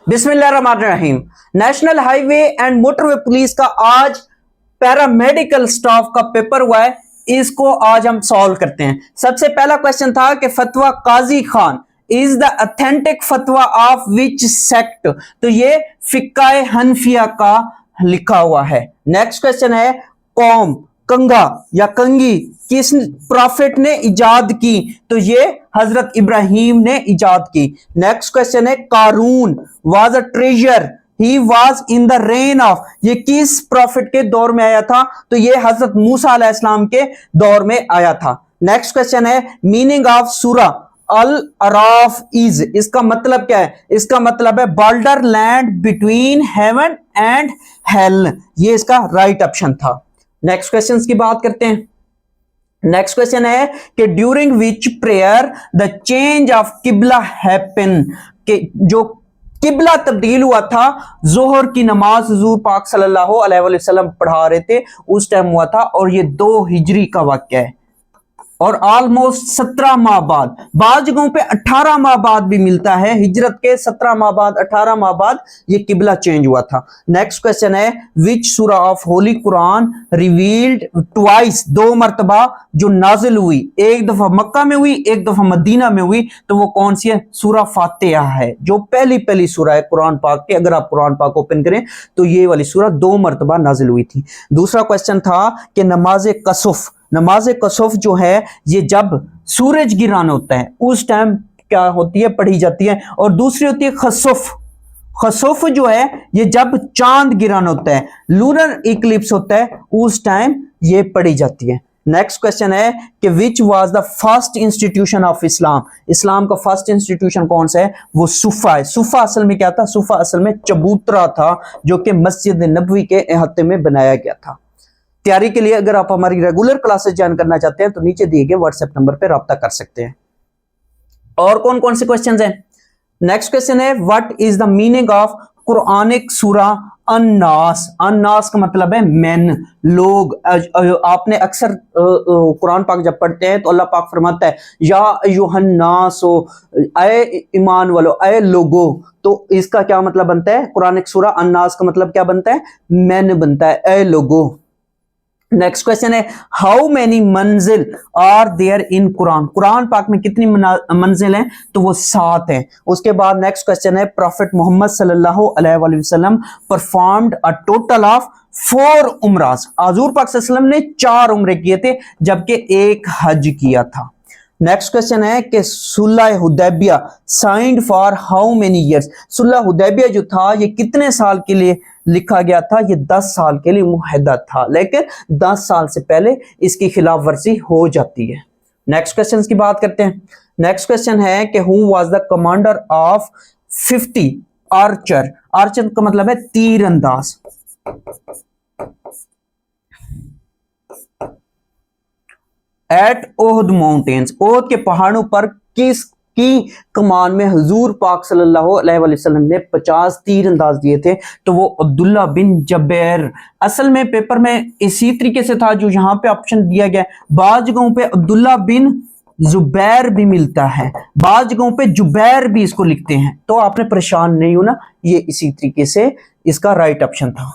बिस्मिल्लाहिर्रहमानिर्रहीम। National highway and motorway police का आज पैरामेडिकल स्टाफ का पेपर हुआ है, इसको आज हम सॉल्व करते हैं। सबसे पहला क्वेश्चन था कि फतवा काजी खान इज द ऑथेंटिक फतवा ऑफ विच सेक्ट, तो ये फिक्काए हनफिया का लिखा हुआ है। नेक्स्ट क्वेश्चन है कौम कंगा या कंगी किस प्रॉफिट ने इजाद की, तो ये हजरत इब्राहिम ने इजाद की। नेक्स्ट क्वेश्चन है Qarun was a treasure he was in the reign of, ये किस प्रॉफिट के दौर में आया था, तो ये हजरत मूसा अलैहिस्सलाम के दौर में आया था। नेक्स्ट क्वेश्चन है मीनिंग ऑफ सूरा अल अराफ इज, इसका मतलब क्या है, इसका मतलब है border land between heaven and hell, ये इसका राइट ऑप्शन था। नेक्स्ट क्वेश्चन की बात करते हैं। नेक्स्ट क्वेश्चन है कि during which prayer the change of किबला हैपन, के जो किबला तब्दील हुआ था जोहर की नमाज हुजूर पाक सल्लल्लाहु अलैहि वसल्लम पढ़ा रहे थे उस टाइम हुआ था, और ये 2 हिजरी का वाक्या है और ऑलमोस्ट 17 माह बाद, बाज जगहों पे 18 माह बाद भी मिलता है, हिजरत के 17 माह बाद 18 माह बाद ये किबला चेंज हुआ था। नेक्स्ट क्वेश्चन है विच सूरा of Holi Quran revealed twice, 2 मरतबा जो नाजिल हुई, एक दफा मक्का में हुई एक दफा मदीना में हुई, तो वो कौन सी है, सूरा फातिहा है, जो पहली सूरा है कुरान पाक के। अगर आप कुरान पाक ओपन करें तो ये वाली सूरा 2 मरतबा नाजिल हुई थी। दूसरा क्वेश्चन था कि नमाज कसुफ, नमाज कसुफ जो है ये जब सूरज गिरान होता है उस टाइम क्या होती है, पढ़ी जाती है। और दूसरी होती है खसुफ, खसुफ जो है ये जब चांद गिरान होता है, लूनर इक्लिप्स होता है, उस टाइम ये पढ़ी जाती है। नेक्स्ट क्वेश्चन है कि which was the first institution of Islam, Islam का फर्स्ट इंस्टीट्यूशन कौन सा है, वो सूफा है। सूफा असल में क्या था, सूफा असल में चबूतरा था जो कि मस्जिद नबवी के अहाते में बनाया गया था। तैयारी के लिए अगर आप हमारी रेगुलर क्लासेस ज्वाइन करना चाहते हैं तो नीचे दिए गए व्हाट्सएप नंबर पर राब्ता कर सकते हैं। और कौन कौन से क्वेश्चंस हैं। नेक्स्ट क्वेश्चन है what is the meaning of Quranic सूरा अन्नास, अन्नास का मतलब है मैन, लोग। आपने अक्सर कुरान पाक जब पढ़ते हैं तो अल्लाह पाक फरमाता है या अय्युहन्नासो, ऐ ईमान वालो, ऐ लोगो, तो इसका क्या मतलब बनता है, कुरानिक सूरा अन्नास का मतलब क्या बनता है, मैन बनता है, ऐ लोगो। Next question is how many मंजिल are there in Quran, Quran पाक में कितनी मंजिल हैं, तो वो 7 हैं। उसके बाद नेक्स्ट क्वेश्चन है प्रॉफिट मोहम्मद सल्लल्लाहु अलैहि वसल्लम परफॉर्म्ड अ टोटल ऑफ 4 उम्रास, हुजूर पाक सल्लल्लाहु अलैहि वसल्लम ने 4 उम्रे किए थे जबकि 1 हज किया था। नेक्स्ट क्वेश्चन है कि Sulh Hudaibiya signed for how many years, Sulh Hudaibiya जो था ये कितने साल के लिए लिखा गया था, ये 10 साल के लिए मुहद्दा था, लेकिन 10 साल से पहले इसकी खिलाफ वर्जी हो जाती है। नेक्स्ट क्वेश्चन की बात करते हैं। नेक्स्ट क्वेश्चन है कि who was the commander of 50 Archer, Archer का मतलब है तीरंदाज, एट ओहद माउंटेन्स, ओहद के पहाड़ों पर किस की कमान में हुजूर पाक सल्लल्लाहु अलैहि वसल्लम ने 50 तीर अंदाज दिए थे, तो वो अब्दुल्ला बिन जबैर। असल में पेपर में इसी तरीके से था जो यहाँ पे ऑप्शन दिया गया, बाज जगहों पे अब्दुल्ला बिन जुबैर भी मिलता है, बाज जगहों पे जुबैर भी इसको लिखते हैं, तो आपने परेशान नहीं होना, ये इसी तरीके से इसका राइट ऑप्शन था।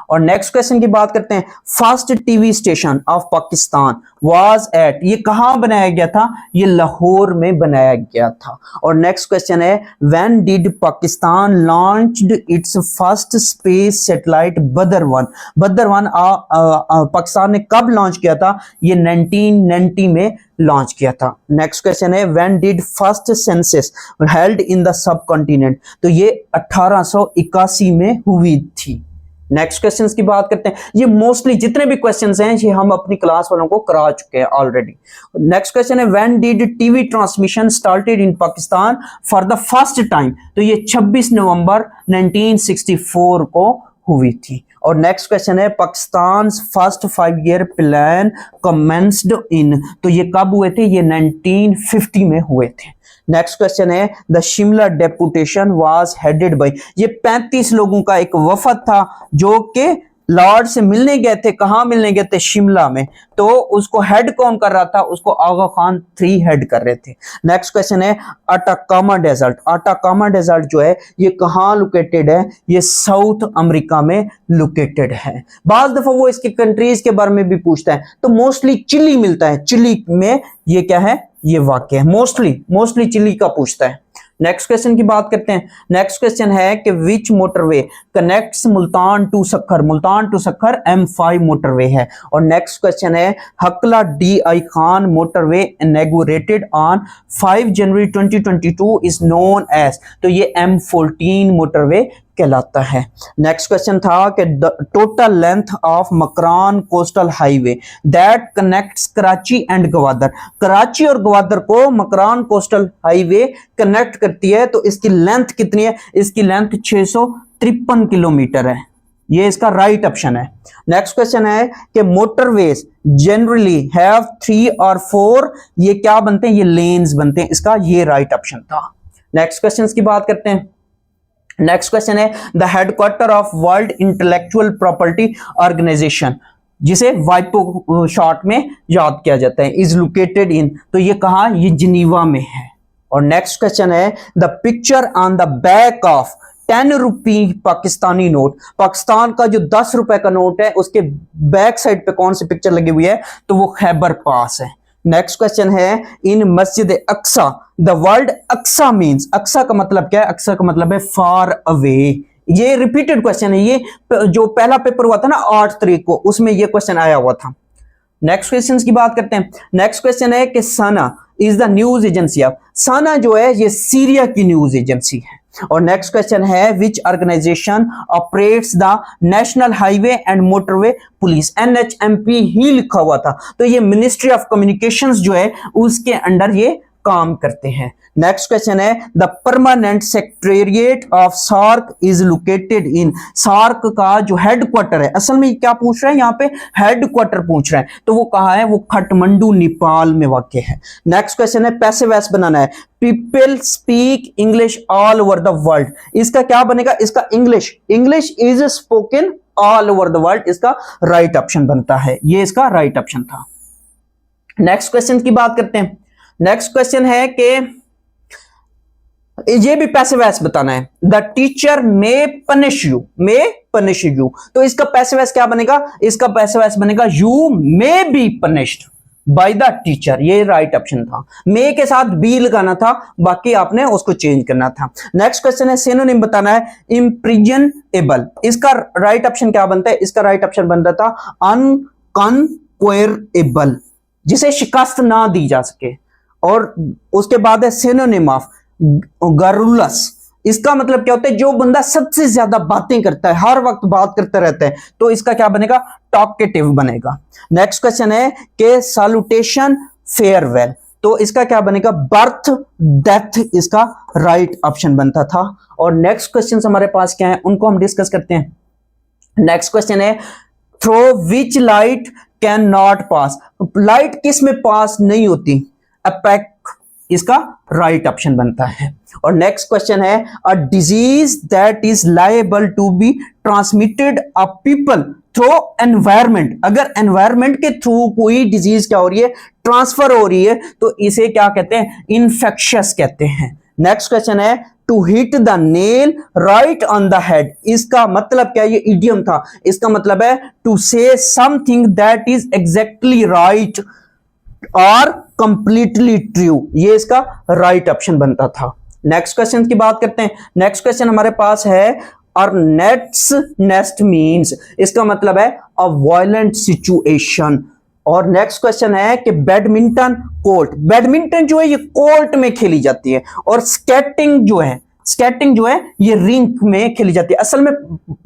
और नेक्स्ट क्वेश्चन की बात करते हैं first TV station of Pakistan was at, ये कहां बनाया गया था, ये लाहौर में बनाया गया था। और नेक्स्ट क्वेश्चन है when did Pakistan launched it's first space satellite बदर 1, बदर 1 पाकिस्तान ने कब लॉन्च किया था, ये 1990 में लॉन्च किया था। नेक्स्ट क्वेश्चन है when did first census held in the sub continent, तो ये 1881 में हुई थी। नेक्स्ट क्वेश्चंस की बात करते हैं। ये मोस्टली जितने भी क्वेश्चंस हैं ये हम अपनी क्लास वालों को करा चुके हैं ऑलरेडी। नेक्स्ट क्वेश्चन है when did TV transmission started in Pakistan for the first time, तो ये 26 नवंबर 1964 को हुई थी। और नेक्स्ट क्वेश्चन है Pakistan first 5 year plan commenced in, तो ये कब हुए थे, ये 1950 में हुए थे। नेक्स्ट क्वेश्चन है the Shimla deputation was headed by, ये 35 लोगों का एक वफद था जो कि लॉर्ड से मिलने गए थे, कहां मिलने गए थे? शिमला में। तो उसको हेड कौन कर रहा था? उसको आगा खान 3 हेड कर रहे थे। नेक्स्ट क्वेश्चन है अटाकामा डेजर्ट। अटाकामा डेजर्ट जो है ये कहां लोकेटेड है? ये साउथ अमेरिका में लोकेटेड है। बाज दफा वो इसकी कंट्रीज के बारे में भी पूछता है, तो मोस्टली चिली मिलता है। चिली में ये क्या है? ये वाक्य है। मोस्टली चिली का पूछता है। नेक्स्ट क्वेश्चन की बात करते हैं। नेक्स्ट क्वेश्चन है कि which motorway connects Multan to Sukkur? Multan to Sukkur M5 motorway है। और नेक्स्ट क्वेश्चन है Hakla DI Khan motorway inaugurated on 5 January 2022 is known as, तो ये M14 मोटरवे कहलाता है। नेक्स्ट क्वेश्चन था कि the total length of Makran coastal highway that connects Karachi and Gwadar. Karachi और गवादर को मकरान कोस्टल हाईवे कनेक्ट करती है, तो इसकी लेंथ कितनी है? इसकी लेंथ 653 किलोमीटर है। ये इसका राइट ऑप्शन है। नेक्स्ट क्वेश्चन है कि मोटरवेज जनरली हैव 3 और 4, ये क्या बनते हैं? ये लेन्स बनते हैं। इसका ये राइट ऑप्शन था। नेक्स्ट क्वेश्चन की बात करते हैं। नेक्स्ट क्वेश्चन है the headquarter of world intellectual property organization, जिसे वाइपो शॉर्ट में याद किया जाता है, इज लोकेटेड इन, तो ये कहां? ये जिनीवा में है। और नेक्स्ट क्वेश्चन है the picture on the back of 10 rupee Pakistani note. Pakistan का जो 10 रुपए का नोट है उसके बैक साइड पे कौन सी पिक्चर लगी हुई है? तो वो खैबर पास है। Next question is in Masjid Aqsa the world Aqsa means, अक्सा का मतलब क्या है? अक्सा का मतलब है फार अवे। ये रिपीटेड क्वेश्चन है, ये जो पहला पेपर हुआ था ना 8 तारीख को, उसमें ये क्वेश्चन आया हुआ था। नेक्स्ट क्वेश्चन की बात करते हैं। नेक्स्ट क्वेश्चन है कि SANA is the news agency of, SANA जो है ये सीरिया की न्यूज एजेंसी है। और नेक्स्ट क्वेश्चन है which organisation operates the national highway and motorway police? NHMP ही लिखा हुआ था, तो ये मिनिस्ट्री ऑफ कम्युनिकेशंस जो है उसके अंडर ये काम करते हैं। नेक्स्ट क्वेश्चन है the permanent secretariat of SAARC is located in, SAARC का जो हेडक्वार्टर है, असल में क्या पूछ रहे हैं यहाँ पे? हेडक्वार्टर पूछ रहे हैं, तो वो कहाँ है? वो काठमांडू नेपाल में वाक़ है। नेक्स्ट क्वेश्चन है पैसिव वॉइस बनाना है। People speak English all over the world, इसका क्या बनेगा? इसका English is spoken all over the world, इसका राइट ऑप्शन बनता है। ये इसका राइट ऑप्शन था। नेक्स्ट क्वेश्चन की बात करते हैं। नेक्स्ट क्वेश्चन है कि ये भी पैसिव वॉइस बताना है। The teacher may punish you, तो इसका पैसिव वॉइस क्या बनेगा? इसका पैसिव वॉइस बनेगा you may be punished by the teacher. ये राइट ऑप्शन था। मे के साथ बी लगाना था, बाकी आपने उसको चेंज करना था। नेक्स्ट क्वेश्चन है सिनोनिम बताना है। इम्प्रिजनेबल, इसका राइट ऑप्शन क्या बनता है? इसका राइट ऑप्शन बनता था अनकॉन्क्वेरेबल, जिसे शिकस्त ना दी जा सके। और उसके बाद है सिनोनिम ऑफ गारुलस, इसका मतलब क्या होता है? जो बंदा सबसे ज्यादा बातें करता है, हर वक्त बात करता रहता है, तो इसका क्या बनेगा? टॉकेटिव बनेगा। नेक्स्ट क्वेश्चन है कि सैल्यूटेशन फेयरवेल, तो इसका क्या बनेगा? बर्थ डेथ, इसका राइट ऑप्शन बनता था। और नेक्स्ट क्वेश्चन हमारे पास क्या है उनको हम डिस्कस करते हैं। नेक्स्ट क्वेश्चन है through which light can not pass, light किस में पास नहीं होती? अपेक, इसका राइट ऑप्शन बनता है। और next question is a disease that is liable to be transmitted a people through environment, अगर एनवायरमेंट के थ्रू कोई डिजीज क्या हो रही है? ट्रांसफर हो रही है, तो इसे क्या कहते हैं? इन्फेक्शियस कहते हैं। Next question is to hit the nail right on the head, इसका मतलब क्या? ये इडियम था, इसका मतलब है to say something that is exactly right और कंप्लीटली ट्रू, ये इसका राइट ऑप्शन बनता था। नेक्स्ट क्वेश्चन की बात करते हैं। नेक्स्ट क्वेश्चन हमारे पास है और नेस्ट मीन्स, इसका मतलब है अ वायलेंट सिचुएशन। और नेक्स्ट क्वेश्चन है कि बैडमिंटन कोर्ट, बैडमिंटन जो है ये कोर्ट में खेली जाती है, और स्केटिंग जो है ये रिंक में खेली जाती है। असल में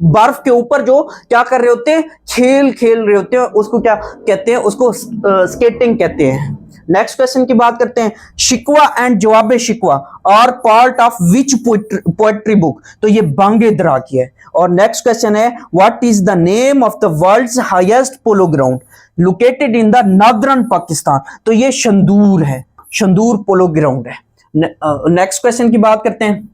बर्फ के ऊपर जो क्या कर रहे होते हैं? खेल रहे होते हैं, उसको क्या कहते हैं? उसको स्केटिंग कहते हैं। नेक्स्ट क्वेश्चन की बात करते हैं। शिकवा and Jawab Shikwa are part of which poetry book, तो ये बांगे दरा की है। और नेक्स्ट क्वेश्चन है what is the name of the world's highest polo ground located in the northern Pakistan, तो ये शंदूर है, शंदूर पोलो ग्राउंड है। नेक्स्ट क्वेश्चन की बात करते हैं।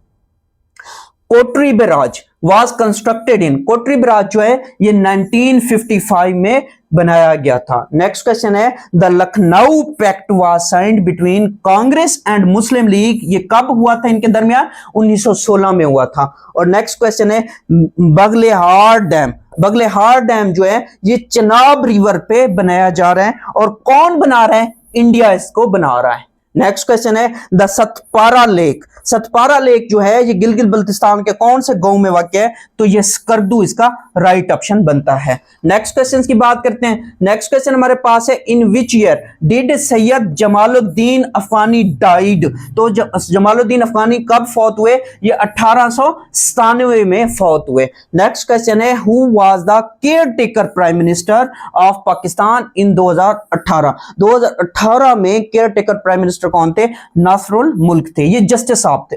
Kotri barrage, was constructed in, Kotri barrage जो है ये 1955 में बनाया गया था। नेक्स्ट क्वेश्चन है the Lucknow pact was signed between Congress and Muslim league, ये कब हुआ था इनके दरमियान? 1916 में हुआ था। और नेक्स्ट क्वेश्चन है बगलेहार डैम, बगलेहार डैम जो है ये चनाब रिवर पे बनाया जा रहा है और कौन बना रहा है? इंडिया इसको बना रहा है। नेक्स्ट क्वेश्चन है the Satpara lake, Satpara lake जो है ये गिलगित बल्तिस्तान के कौन से गांव में वाक़ है? तो ये स्कर्दू इसका राइट ऑप्शन बनता है। नेक्स्ट क्वेश्चन की बात करते हैं। नेक्स्ट क्वेश्चन हमारे पास है in which year did Syed Jamaluddin Afghani died, तो जमालुद्दीन अफगानी कब फौत हुए? ये 1897 में फौत हुए। नेक्स्ट क्वेश्चन है who was the caretaker prime minister of Pakistan in 2018, 2018 में केयर टेकर प्राइम मिनिस्टर कौन थे? नासरुल मुल्क थे, ये जस्टिस साहब थे,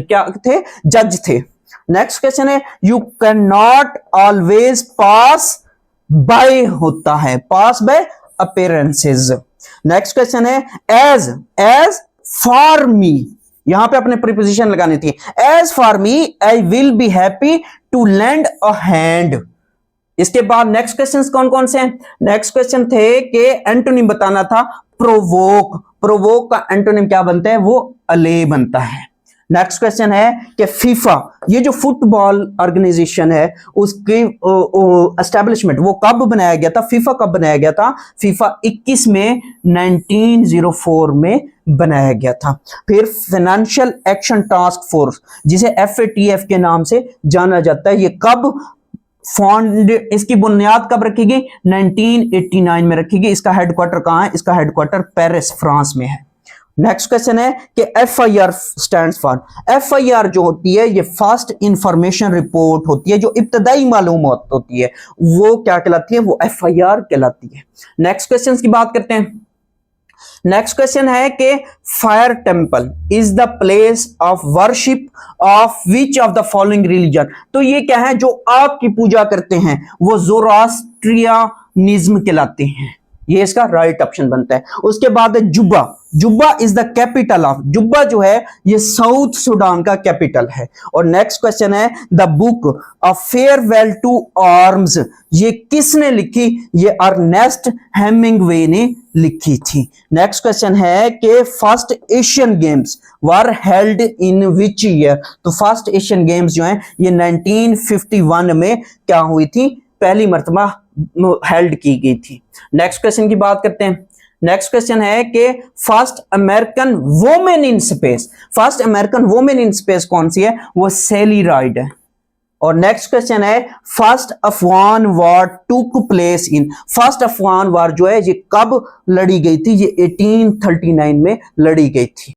क्या थे? जज थे। Next question is you can not always pass by होता है, pass by appearances. Next question is as for me, यहां पे अपने प्रीपोजिशन लगानी थी। As for me I will be happy to lend a hand. इसके बाद नेक्स्ट क्वेश्चन कौन कौन से हैं? नेक्स्ट क्वेश्चन थे कि एंटोनिम बताना था प्रोवोक, प्रोवोक का एंटोनिम क्या बनता है? वो अले बनता है। नेक्स्ट क्वेश्चन है कि फीफा, ये जो फुटबॉल ऑर्गेनाइजेशन है उसकी एस्टेब्लिशमेंट वो कब बनाया गया था? फीफा कब बनाया गया था? फीफा 21 में 1904 में बनाया गया था। फिर फाइनेंशियल एक्शन टास्क फोर्स जिसे FATF के नाम से जाना जाता है, ये कब फॉन्ड, इसकी बुनियाद कब रखी गई? 1989 में रखी गई। इसका हेडक्वार्टर कहां है? इसका हेडक्वार्टर पेरिस फ्रांस में है। नेक्स्ट क्वेश्चन है कि FIR स्टैंड्स फॉर, FIR जो होती है ये फर्स्ट इंफॉर्मेशन रिपोर्ट होती है, जो इब्तदाई मालूमात होती है वो क्या कहलाती है? वो FIR कहलाती है। नेक्स्ट क्वेश्चन की बात करते हैं। नेक्स्ट क्वेश्चन है कि fire temple is the place of worship of which of the following religion, तो ये क्या है? जो आग की पूजा करते हैं वो ज़ोरास्ट्रियनिज्म कहलाते हैं, ये इसका राइट ऑप्शन बनता है। उसके बाद है Juba, Juba is the capital of, Juba जो है ये साउथ सूडान का कैपिटल है। और नेक्स्ट क्वेश्चन है the book of farewell to arms, ये किसने लिखी? ये अर्नेस्ट हेमिंगवे ने लिखी थी। नेक्स्ट क्वेश्चन है कि first Asian games were held in which year, तो फर्स्ट एशियन गेम्स जो है ये 1951 में क्या हुई थी? पहली मर्तबा हेल्ड की गई थी। नेक्स्ट क्वेश्चन की बात करते हैं। नेक्स्ट क्वेश्चन है कि first American women in space, first American women in space कौन सी है? वो सेली राइड है। और नेक्स्ट क्वेश्चन है first Afghan war took place in, first Afghan war जो है ये कब लड़ी गई थी? ये 1839 में लड़ी गई थी।